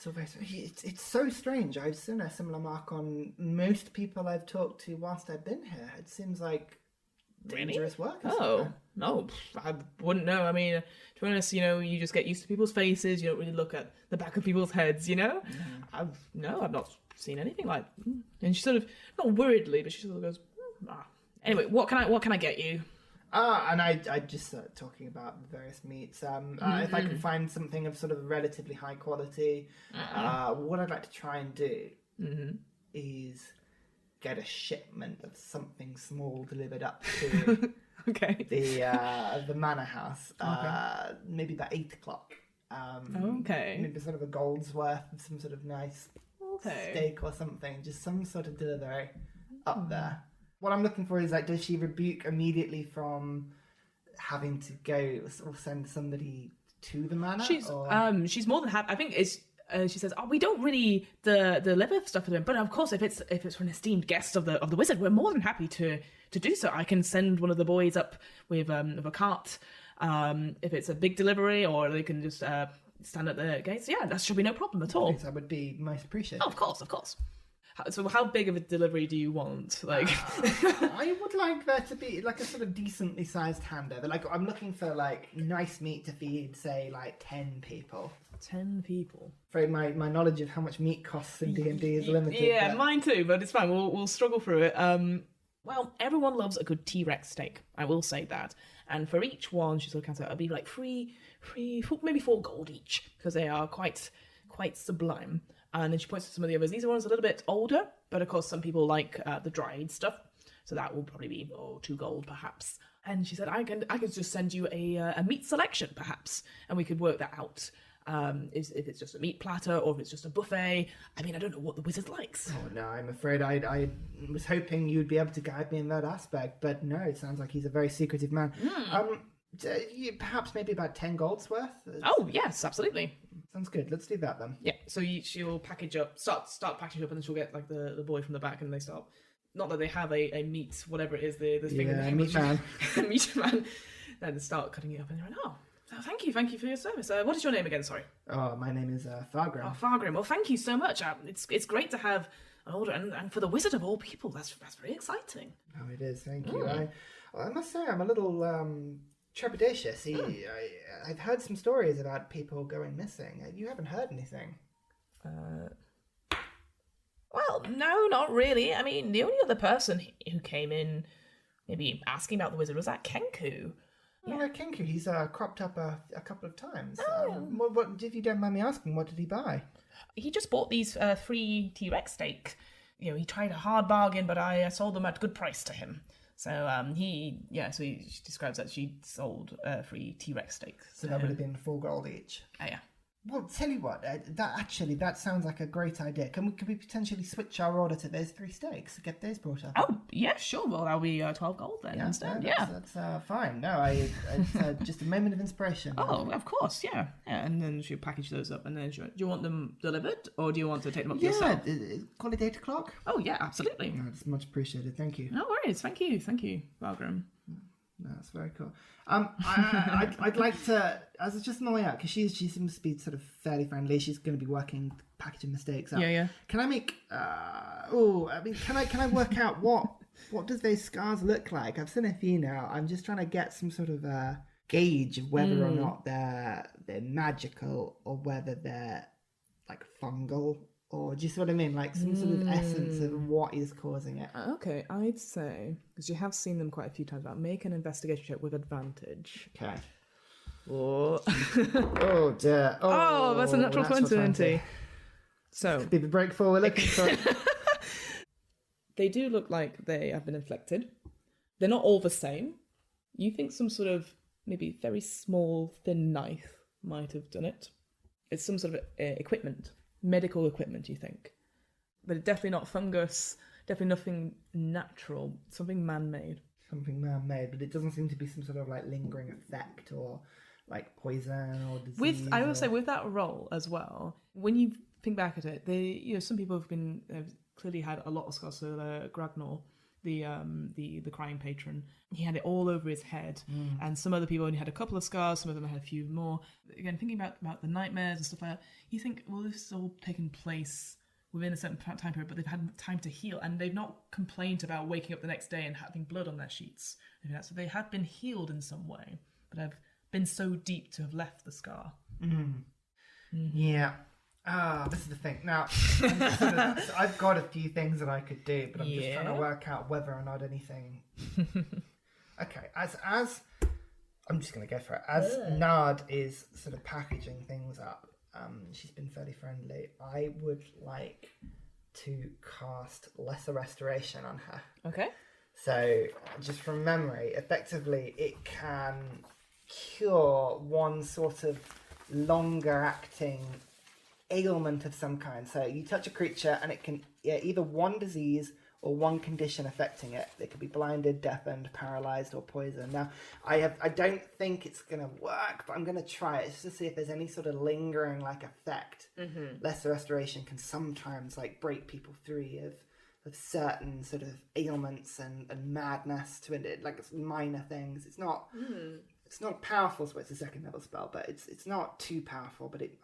It's so strange. I've seen a similar mark on most people I've talked to whilst I've been here. It seems like dangerous work. No, I wouldn't know. I mean, to be honest, you just get used to people's faces. You don't really look at the back of people's heads. I've not seen anything like. And she sort of not worriedly, but she sort of goes. Anyway, what can I get you? And I just started talking about the various meats. If I can find something of sort of relatively high quality, what I'd like to try and do is get a shipment of something small delivered up to okay. the manor house. Maybe about 8 o'clock. Okay. Maybe sort of a gold's worth of some sort of nice steak or something. Just some sort of delivery up there. What I'm looking for is like, does she rebuke immediately from having to go or send somebody to the manor? She's more than happy. I think it's. She says, "Oh, we don't really deliver stuff for them, but of course, if it's for an esteemed guest of the wizard, we're more than happy to do so. I can send one of the boys up with a cart, if it's a big delivery, or they can just stand at the gates. Yeah, that should be no problem at all. That would be most appreciated. Oh, of course. So how big of a delivery do you want? Like, I would like there to be like a sort of decently sized handover. Like, I'm looking for like nice meat to feed, say, like 10 people. 10 people. Afraid my knowledge of how much meat costs in D&D is limited. Yeah, but... mine too, but it's fine. We'll struggle through it. Well, everyone loves a good T-Rex steak. I will say that. And for each one, she's looking at it, it'll be like three, maybe 4 gold each, because they are quite sublime. And then she points to some of the others. These are ones a little bit older, but of course some people like the dried stuff, so that will probably be 2 gold perhaps. And she said, I can just send you a meat selection perhaps, and we could work that out. If it's just a meat platter or if it's just a buffet. I mean, I don't know what the wizard likes. Oh no, I'm afraid I was hoping you'd be able to guide me in that aspect, but no, it sounds like he's a very secretive man. Perhaps maybe about 10 gold's worth. Oh yes, absolutely. Sounds good. Let's do that then. Yeah. So she'll package up, start packaging up, and then she'll get like the boy from the back, and they start. Not that they have a meat, whatever it is, the thing. Yeah, meat man. Meat man. Then they start cutting it up, and you're like, oh, thank you for your service. What is your name again? Sorry. Oh, my name is Fargrim. Oh, Fargrim. Well, thank you so much. It's great to have an order, and for the wizard of all people, that's very exciting. Oh, it is. Thank you. I must say, I'm a little trepidatious. I've heard some stories about people going missing. You haven't heard anything. Well, no, not really. I mean, the only other person who came in, maybe asking about the wizard, was that Kenku. Yeah, Kenku. He's cropped up a couple of times. What, if you don't mind me asking, what did he buy? He just bought these 3 T-Rex steak. You know, he tried a hard bargain, but I sold them at good price to him. So he describes that she sold 3 T-Rex steaks. So that would have been 4 gold each. Yeah. Well, tell you what, that sounds like a great idea. Can we potentially switch our order to those 3 steaks to get those brought up? Oh, yeah, sure. Well, that'll be 12 gold then instead. That's fine. No, it's just a moment of inspiration. Oh, of course, yeah. And then she'll package those up, and then do you want them delivered, or do you want to take them up yourself? Yeah, call it 8 o'clock. Oh, yeah, absolutely. No, that's much appreciated. Thank you. No worries. Thank you, Valgrim. No, that's very cool. I'd like to, as just my way out, because she seems to be sort of fairly friendly. She's going to be working packaging mistakes out. Yeah. Can I make? Can I work out what does those scars look like? I've seen a few now. I'm just trying to get some sort of gauge of whether or not they're magical or whether they're like fungal. Or do you see what I mean? Like some sort of essence of what is causing it. Okay, I'd say, because you have seen them quite a few times, make an investigation check with advantage. Okay. Oh, oh dear. Oh, that's a natural 20. So, could be the breakthrough we're looking for. They do look like they have been inflicted. They're not all the same. You think some sort of maybe very small, thin knife might have done it. It's some sort of equipment. Medical equipment, you think, but definitely not fungus, definitely nothing natural, something man-made. Something man-made, but it doesn't seem to be some sort of like lingering effect or like poison or disease. I will say with that role as well, when you think back at it, some people have clearly had a lot of scars. So Gragnor, the crying patron, he had it all over his head, and some other people only had a couple of scars, some of them had a few more. Again, thinking about the nightmares and stuff like that, you think, well, this has all taken place within a certain time period, but they've had time to heal, and they've not complained about waking up the next day and having blood on their sheets. So they have been healed in some way, but have been so deep to have left the scar. Yeah. This is the thing. Now, I've got a few things that I could do, but I'm just trying to work out whether or not anything. Okay, as I'm just going to go for it. As Nard is sort of packaging things up, she's been fairly friendly. I would like to cast Lesser Restoration on her. Okay. So, just from memory, effectively, it can cure one sort of longer-acting ailment of some kind. So you touch a creature and it can either one disease or one condition affecting it. They could be blinded, deafened, paralyzed, or poisoned. Now, I don't think it's going to work, but I'm going to try it just to see if there's any sort of lingering like effect. Lesser restoration can sometimes like break people free of certain sort of ailments and madness to it, like it's minor things. It's not a powerful spell. It's a second level spell, but it's not too powerful. But it's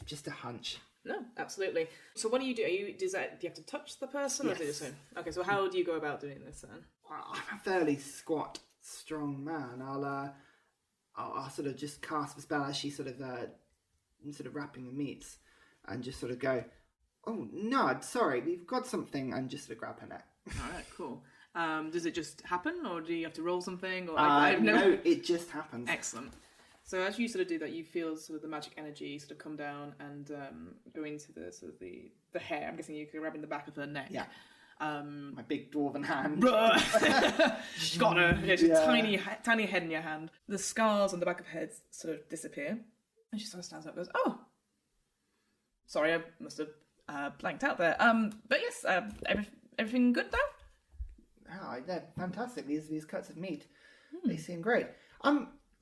just a hunch. No, absolutely. So what do you do? Do you have to touch the person, or Yes. do you just okay? So how do you go about doing this then? Well, I'm a fairly squat, strong man. I'll sort of just cast the spell as she sort of wrapping the meats, and just sort of go, "Oh, Nod, sorry, we've got something," and just sort of grab her neck. All right, cool. Does it just happen, or do you have to roll something? Or No, it just happens. Excellent. So as you sort of do that, you feel sort of the magic energy sort of come down and go into the sort of the hair. I'm guessing you're grabbing the back of her neck. Yeah. My big dwarven hand. Got her. Yeah, just tiny head in your hand. The scars on the back of her head sort of disappear, and she sort of stands up and goes, "Oh, sorry, I must have blanked out there. But yes, everything good now?" Oh, they're fantastic. These cuts of meat, they seem great.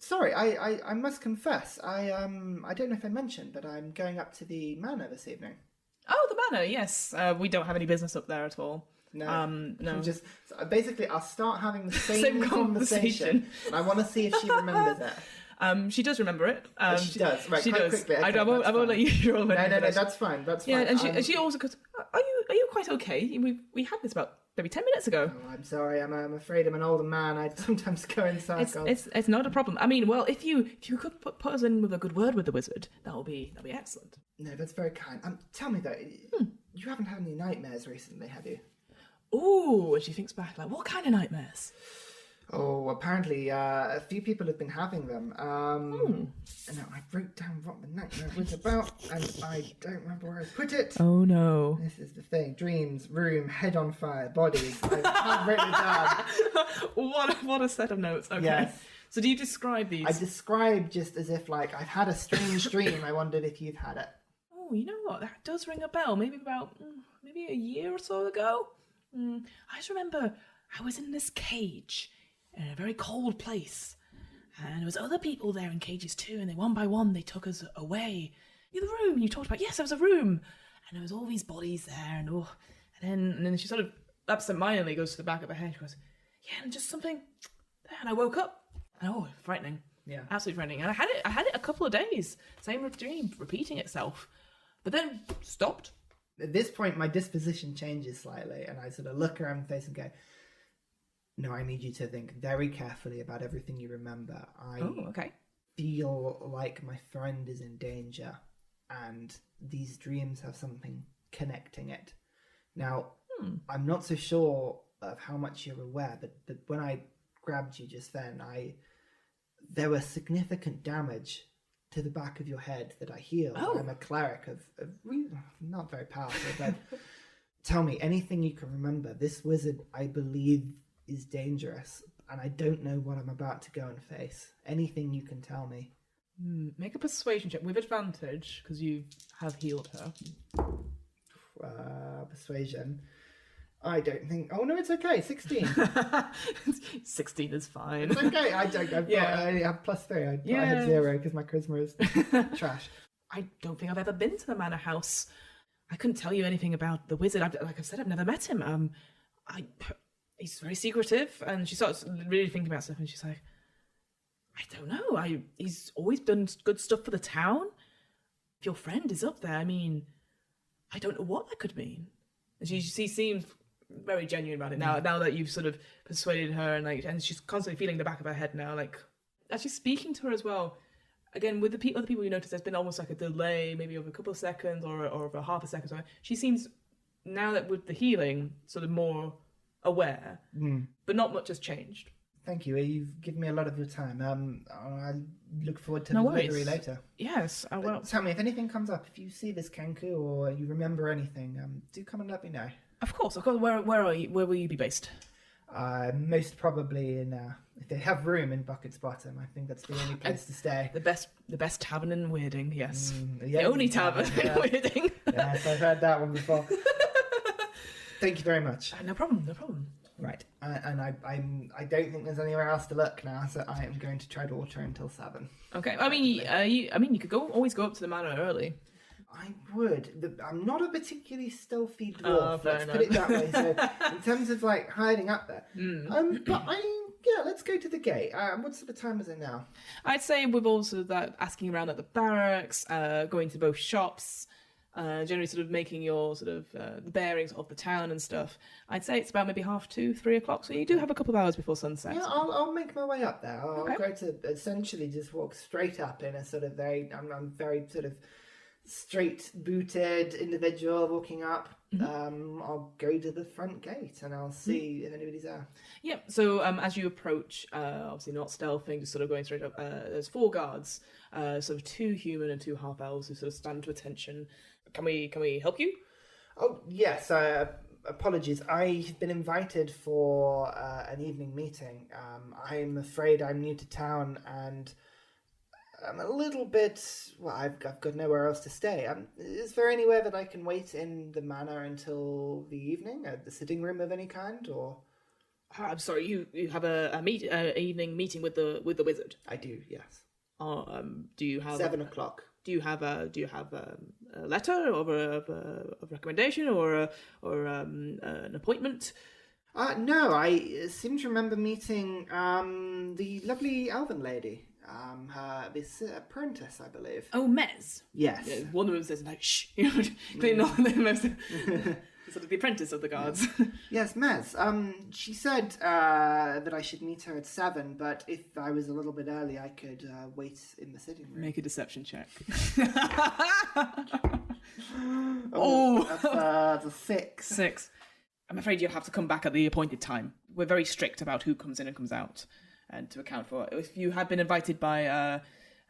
Sorry, I must confess, I don't know if I mentioned, but I'm going up to the manor this evening. Oh, the manor, yes. We don't have any business up there at all. No, no. Basically, I'll start having the same conversation, and I want to see if she remembers it. She does remember it. She does. Right, she quite does. quickly. Okay, I won't let you roll it. No, that's fine. That's fine. Yeah, and she also goes, "Are you quite okay? We had this about maybe 10 minutes ago." Oh, I'm sorry. I'm afraid I'm an older man. I sometimes go in circles. It's not a problem. I mean, well, if you could put us in with a good word with the wizard, that'll be excellent. No, that's very kind. Tell me though, you haven't had any nightmares recently, have you? Ooh, and she thinks back, like, what kind of nightmares? Oh, apparently a few people have been having them. No, I wrote down what the nightmare was about, and I don't remember where I put it. Oh no! This is the thing: dreams, room, head on fire, bodies. I've written it down. What a set of notes. Okay. Yes. So do you describe these? I describe just as if like I've had a strange dream. I wondered if you've had it. Oh, you know what? That does ring a bell. Maybe about maybe a year or so ago. I just remember I was in this cage in a very cold place, and there was other people there in cages too, and they one by one they took us away. The room you talked about, yes, there was a room, and there was all these bodies there, and then she sort of absent-mindedly goes to the back of her head. She goes, "Yeah, and just something," and I woke up, and frightening, Yeah, absolutely frightening. And I had it a couple of days, same dream repeating itself, but then stopped. At this point, my disposition changes slightly, and I sort of look around the face and go, "No, I need you to think very carefully about everything you remember. I Okay. feel like my friend is in danger, and these dreams have something connecting it. Now, I'm not so sure of how much you're aware, but when I grabbed you just then, there was significant damage to the back of your head that I healed. Oh. I'm a cleric of not very powerful, but tell me anything you can remember. This wizard, I believe, is dangerous, and I don't know what I'm about to go and face. Anything you can tell me." Make a persuasion check with advantage because you have healed her. Persuasion. I don't think. Oh no, it's okay. 16. 16 is fine. It's okay. I only have +3. I had 0 because my charisma is trash. I don't think I've ever been to the manor house. I couldn't tell you anything about the wizard. Like I said, I've never met him. He's very secretive, and she starts really thinking about stuff, and she's like, "I don't know. He's always done good stuff for the town. If your friend is up there, I mean, I don't know what that could mean." And she seems very genuine about it now that you've sort of persuaded her, and she's constantly feeling the back of her head now. Like, actually speaking to her as well. Again, with the other people you notice, there's been almost like a delay, maybe of a couple of seconds or of a half a second. So she seems, now that with the healing, sort of more aware, but not much has changed. Thank you. You've given me a lot of your time. I look forward to No the worries. delivery later. Yes, I will. Tell me if anything comes up. If you see this Kenku or you remember anything, do come and let me know. Of course. Where are you? Where will you be based? Most probably in if they have room in Bucket's Bottom. I think that's the only place to stay. The best tavern in Weirding. Yes, Yeah, the only tavern in Weirding. Yes, I've heard that one before. Thank you very much. No problem, no problem. Right, and I don't think there's anywhere else to look now, so I am going to tread water until 7. Okay, I mean, you could always go up to the manor early. I would. I'm not a particularly stealthy dwarf. Let's put it that way. So, in terms of like hiding up there, but let's go to the gate. What sort of time is it now? I'd say with also that asking around at the barracks, going to both shops, generally sort of making your sort of the bearings of the town and stuff. I'd say it's about maybe 2:30, 3 o'clock. So you do have a couple of hours before sunset. Yeah, I'll make my way up there. I'll go to essentially just walk straight up in a sort of I'm very sort of straight-booted individual walking up. I'll go to the front gate and I'll see if anybody's there. Yep. So as you approach, obviously not stealthing, just sort of going straight up. There's 4 guards, sort of 2 human and 2 half elves who sort of stand to attention. Can we help you? Oh yes. Apologies. I've been invited for an evening meeting. I'm afraid I'm new to town and I'm a little bit. Well, I've got nowhere else to stay. Is there anywhere that I can wait in the manor until the evening? The sitting room of any kind, or? I'm sorry. You have a evening meeting with the wizard. I do. Yes. Do you have 7 o'clock? Do you have a letter or a recommendation or an appointment? No. I seem to remember meeting the lovely elven lady. This apprentice, I believe. Oh, Mez. Yes. Yeah, one of them says like, "Shh," clearly not the most sort of the apprentice of the guards. Yes, Mez. She said that I should meet her at 7, but if I was a little bit early, I could wait in the sitting room. Make a deception check. That's a 6. 6. I'm afraid you'll have to come back at the appointed time. We're very strict about who comes in and comes out, and to account for it. If you have been invited by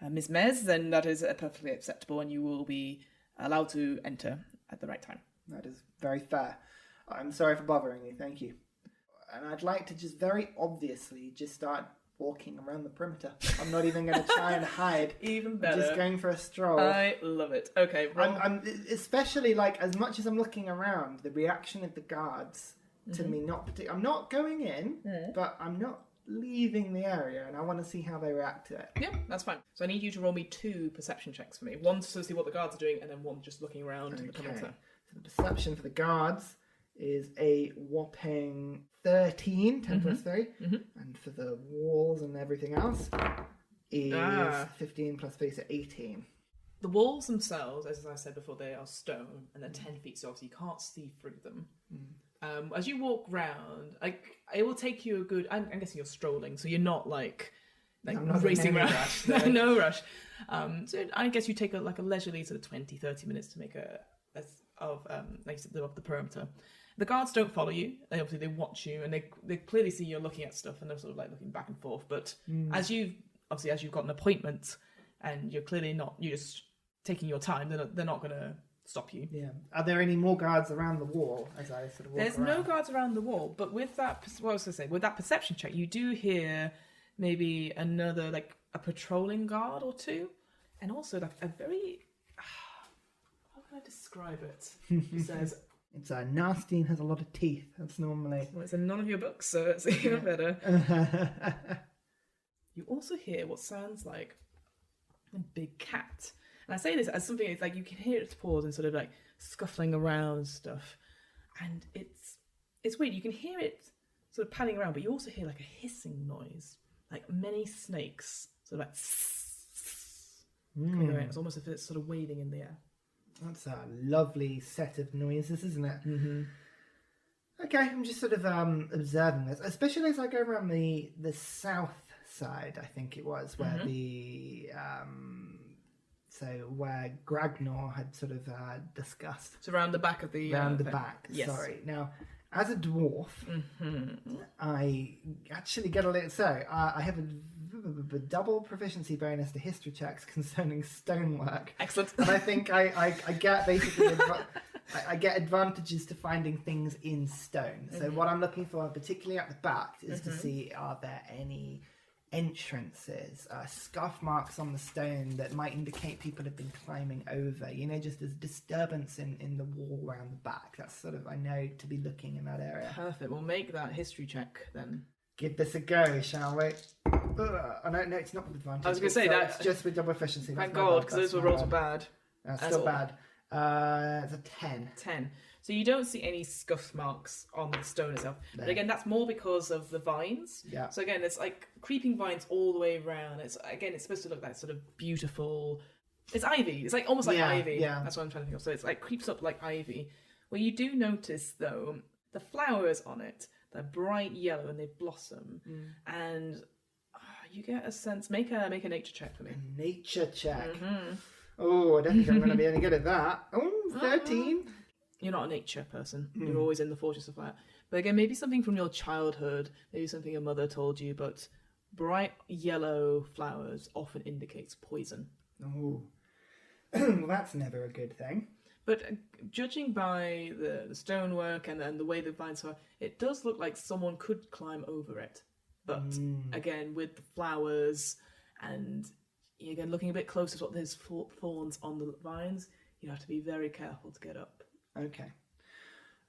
Miss Mez, then that is perfectly acceptable, and you will be allowed to enter at the right time. That is very fair. I'm sorry for bothering you. Thank you. And I'd like to just very obviously just start walking around the perimeter. I'm not even going to try and hide. Even better. Just going for a stroll. I love it. Okay. I'm especially like as much as I'm looking around, the reaction of the guards to me I'm not going in, but I'm not leaving the area, and I want to see how they react to it. Yeah, that's fine. So I need you to roll me 2 perception checks for me. One to see what the guards are doing, and then one just looking around the perimeter. So the perception for the guards is a whopping 13, 10 plus 3. And for the walls and everything else is 15 plus 3, so 18. The walls themselves, as I said before, they are stone, and they're 10 feet, so obviously you can't see through them. As you walk round, it will take you a good... I'm guessing you're strolling, so you're not like racing around. Rush, no rush. So I guess you take a leisurely sort of 20, 30 minutes to make of the perimeter. The guards don't follow you. They watch you, and they clearly see you're looking at stuff, and they're sort of like looking back and forth. But as you've got an appointment, and you're clearly not, you're just taking your time. They're not going to stop you. Yeah. Are there any more guards around the wall as I sort of walk There's around? no guards around the wall, but with that, what I was going to say, with that perception check, you do hear maybe another a patrolling guard or 2, and also a very. How can I describe it? He says. It's nasty and has a lot of teeth. That's normally... Well, it's in none of your books, so it's even better. You also hear what sounds like a big cat. And I say this as something, it's like you can hear its paws and sort of like scuffling around and stuff. And it's weird. You can hear it sort of padding around, but you also hear like a hissing noise. Like many snakes sort of like... coming around. It's almost as if it's sort of waving in the air. That's a lovely set of noises, isn't it? Okay, I'm just sort of observing this, especially as I go around the south side, I think it was, where where Gragnor had sort of discussed. So around the back of the... Around the back, yes. Sorry. Now, as a dwarf, I actually get a little... So, I have a double proficiency bonus to history checks concerning stonework. Excellent. And I think I get basically... I get advantages to finding things in stone. So what I'm looking for, particularly at the back, is to see, are there any entrances, scuff marks on the stone that might indicate people have been climbing over. You know, just there's disturbance in the wall around the back. That's sort of, I know, to be looking in that area. Perfect. We'll make that history check then. Give this a go, shall we? Oh, no, it's not with advantage. I was going to say that. It's just with double efficiency. Thank God, because those rolls were bad. That's still bad. It's a 10. 10. So you don't see any scuff marks on the stone itself. No. But again, that's more because of the vines. Yeah. So again, it's like creeping vines all the way around. It's supposed to look like sort of beautiful. It's ivy. It's like almost like ivy. Yeah. That's what I'm trying to think of. So it's like creeps up like ivy. Well, you do notice though the flowers on it. They're bright yellow and they blossom, and you get a sense. Make a nature check for me. A nature check. Oh, I don't think I'm going to be any good at that. Oh, 13. You're not a nature person. You're always in the Fortress of Fire. But again, maybe something from your childhood, maybe something your mother told you, but bright yellow flowers often indicates poison. Oh, well, that's never a good thing. But judging by the stonework and the way the vines are, it does look like someone could climb over it. But again, with the flowers and again looking a bit closer to what there's thorns on the vines, you have to be very careful to get up. Okay.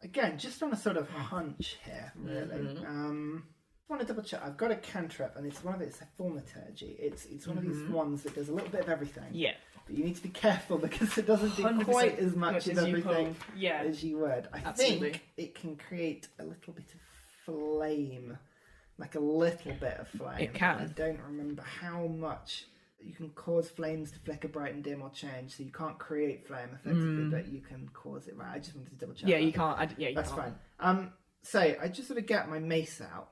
Again, just on a sort of hunch here, really. I want to double check. I've got a cantrip, and it's a thaumaturgy. It's one of these ones that does a little bit of everything. Yeah. But you need to be careful because it doesn't do quite as much of everything as you would. I think it can create a little bit of flame, like a little bit of flame. It can. I don't remember how much. You can cause flames to flicker, brighten, dim, or change. So you can't create flame effectively, but you can cause it. Right? I just wanted to double check. Yeah, you can't. That's fine. So I just sort of get my mace out,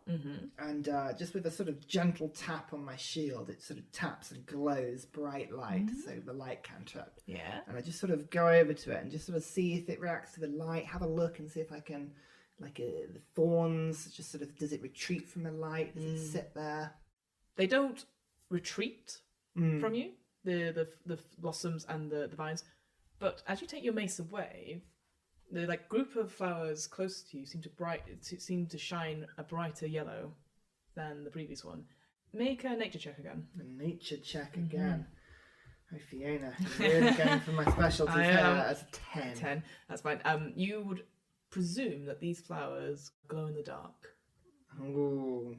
and just with a sort of gentle tap on my shield, it sort of taps and glows bright light, so the light cantrip. Yeah. And I just sort of go over to it and just sort of see if it reacts to the light, have a look and see if I can, the thorns, just sort of, does it retreat from the light? Does it sit there? They don't retreat from you, the blossoms and the vines, but as you take your mace away, the group of flowers close to you seem to shine a brighter yellow than the previous one. Make a nature check again. A nature check again. Oh, Fiona, you're really going for my specialty here as a 10. 10, that's fine. You would presume that these flowers glow in the dark. Oh,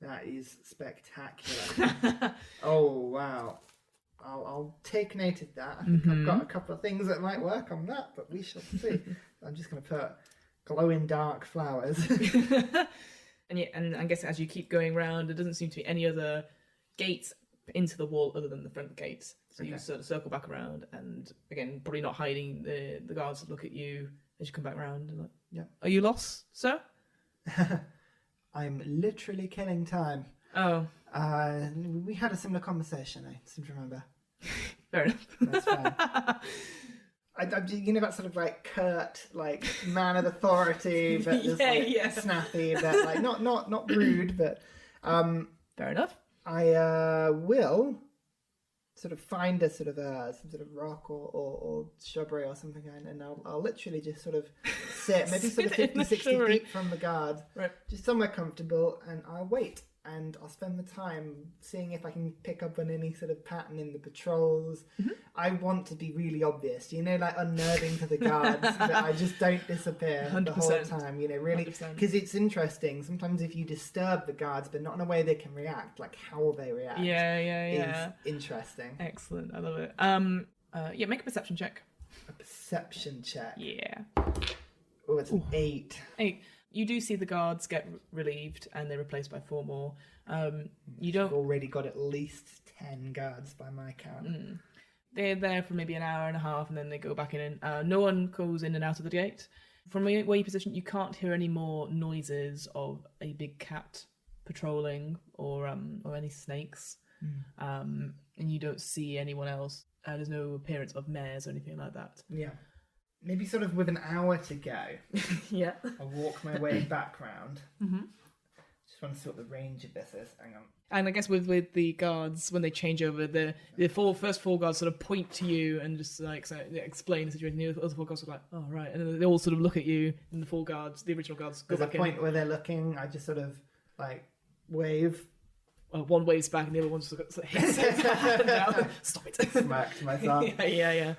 that is spectacular. Oh, wow. I'll take note of that. I think I've got a couple of things that might work on that, but we shall see. I'm just going to put glow-in-dark flowers. And I guess as you keep going around, there doesn't seem to be any other gates into the wall other than the front gates. So you sort of circle back around, and again, probably not hiding. The guards look at you as you come back around. And are you lost, sir? I'm literally killing time. Oh. We had a similar conversation, I seem to remember. Fair enough. That's fine. That sort of curt, man of authority, but just snappy, but not rude, but fair enough. I will sort of find a sort of some sort of rock or shrubbery or something, and I'll literally just sort of sit, maybe sort of 50, 60 feet from the guard, right, just somewhere comfortable, and I'll wait. And I'll spend the time seeing if I can pick up on any sort of pattern in the patrols. I want to be really obvious, unnerving to the guards, but I just don't disappear 100%. the whole time, really. Because it's interesting. Sometimes if you disturb the guards, but not in a way they can react, how they react. Yeah. Is interesting. Excellent. I love it. Make a perception check. A perception check. Yeah. Oh, it's an 8. 8. You do see the guards get relieved and they're replaced by 4 more. You've already got at least 10 guards by my count. They're there for maybe an hour and a half and then they go back in. No one goes in and out of the gate. From where you position, you can't hear any more noises of a big cat patrolling or any snakes. And you don't see anyone else. There's no appearance of mares or anything like that. Yeah. Maybe sort of with an hour to go. Yeah. I'll walk my way back round. Just want to see what the range of this is. Hang on. And I guess with the guards, when they change over, the first 4 guards sort of point to you and just explain the situation. The other 4 guards are like, oh, right. And then they all sort of look at you, and the original guards, go back in. There's a point where they're looking, I just sort of wave one waves back and the other one just sort of hits his hand down. Stop it. Smacked myself. Yeah.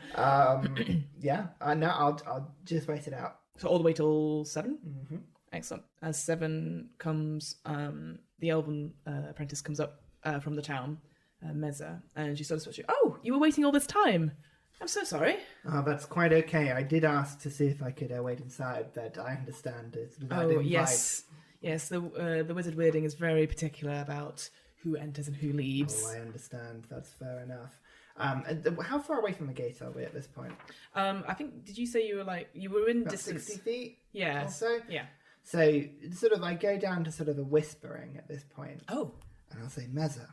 No, I'll just wait it out. So all the way till 7? Mm-hmm. Excellent. As 7 comes, the elven apprentice comes up from the town, Meza, and she sort of says, "Oh, you were waiting all this time. I'm so sorry." Oh, that's quite okay. I did ask to see if I could wait inside, but I understand it's without invite. Yes. The wizard weirding is very particular about who enters and who leaves. Oh, I understand. That's fair enough. And how far away from the gate are we at this point? I think, did you say you were in About distance? 60 feet? Yeah. Also? Yeah. So, sort of, I go down to sort of a whispering at this point. Oh. And I'll say, Meza,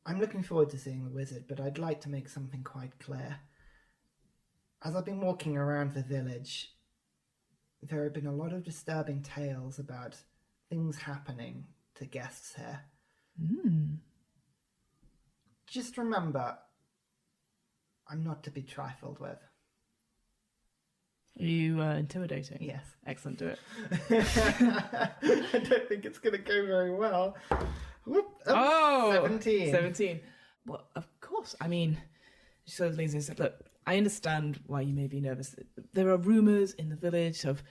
I'm looking forward to seeing the wizard, but I'd like to make something quite clear. As I've been walking around the village, there have been a lot of disturbing tales about things happening to guests here. Just remember, I'm not to be trifled with. Are you intimidating? Yes. Excellent, do it. I don't think it's going to go very well. Whoop. Oh! 17. 17. Well, of course. I mean, she sort of leans in and said, "Look, I understand why you may be nervous. There are rumours in the village of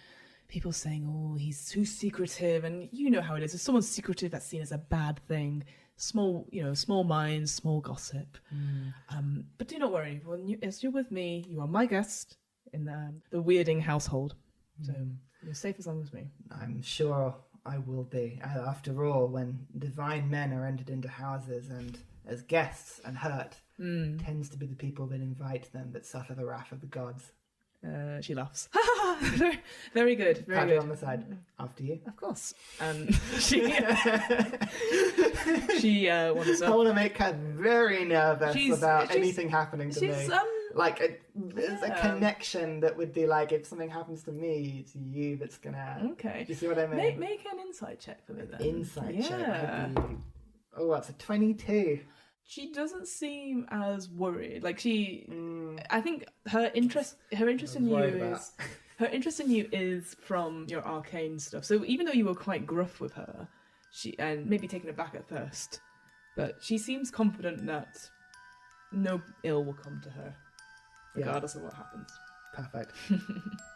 people saying, oh, he's too secretive, and you know how it is. If someone's secretive, that's seen as a bad thing. Small minds, small gossip. But do not worry. As you're with me, you are my guest in the weirding household. So you're safe as long as me." I'm sure I will be. After all, when divine men are entered into houses and as guests and hurt, tends to be the people that invite them that suffer the wrath of the gods. She laughs. Very good. Very Pat her good. on the side. After you. Of course. She wanders I up. want to make her very nervous about anything happening to me. There's a connection that would be like, if something happens to me, it's you that's gonna. Okay. Do you see what I mean? Make an insight check for me then. Insight check. Yeah. Oh, that's a 22. She doesn't seem as worried. Like I think her interest in you is from your arcane stuff. So even though you were quite gruff with her, and maybe taken aback at first, but she seems confident that no ill will come to her, regardless of what happens. Perfect.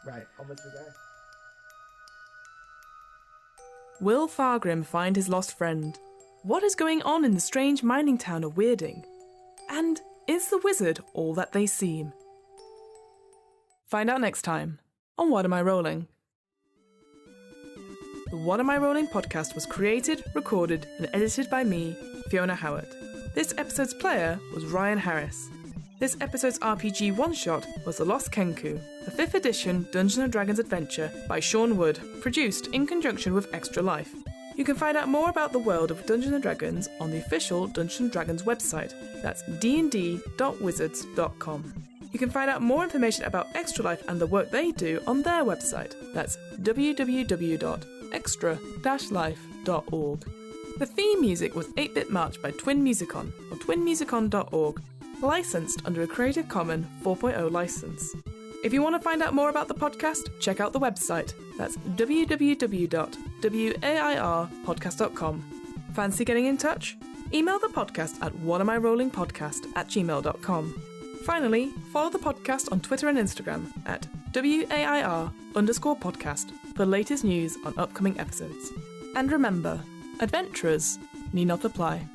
Right, onwards we go. Will Fargrim find his lost friend? What is going on in the strange mining town of Weirding? And is the wizard all that they seem? Find out next time on What Am I Rolling? The What Am I Rolling podcast was created, recorded, and edited by me, Fiona Howat. This episode's player was Ryan Harris. This episode's RPG one-shot was The Lost Kenku, the 5th edition Dungeons & Dragons adventure by Sean Wood, produced in conjunction with Extra Life. You can find out more about the world of Dungeons & Dragons on the official Dungeons & Dragons website. That's dnd.wizards.com. You can find out more information about Extra Life and the work they do on their website. That's www.extra-life.org. The theme music was 8-Bit March by Twin Musicon or twinmusicon.org, licensed under a Creative Commons 4.0 license. If you want to find out more about the podcast, check out the website. That's www.wairpodcast.com. Fancy getting in touch? Email the podcast at whatamirollingpodcast@gmail.com. Finally, follow the podcast on Twitter and Instagram at WAIR_podcast for latest news on upcoming episodes. And remember, adventurers need not apply.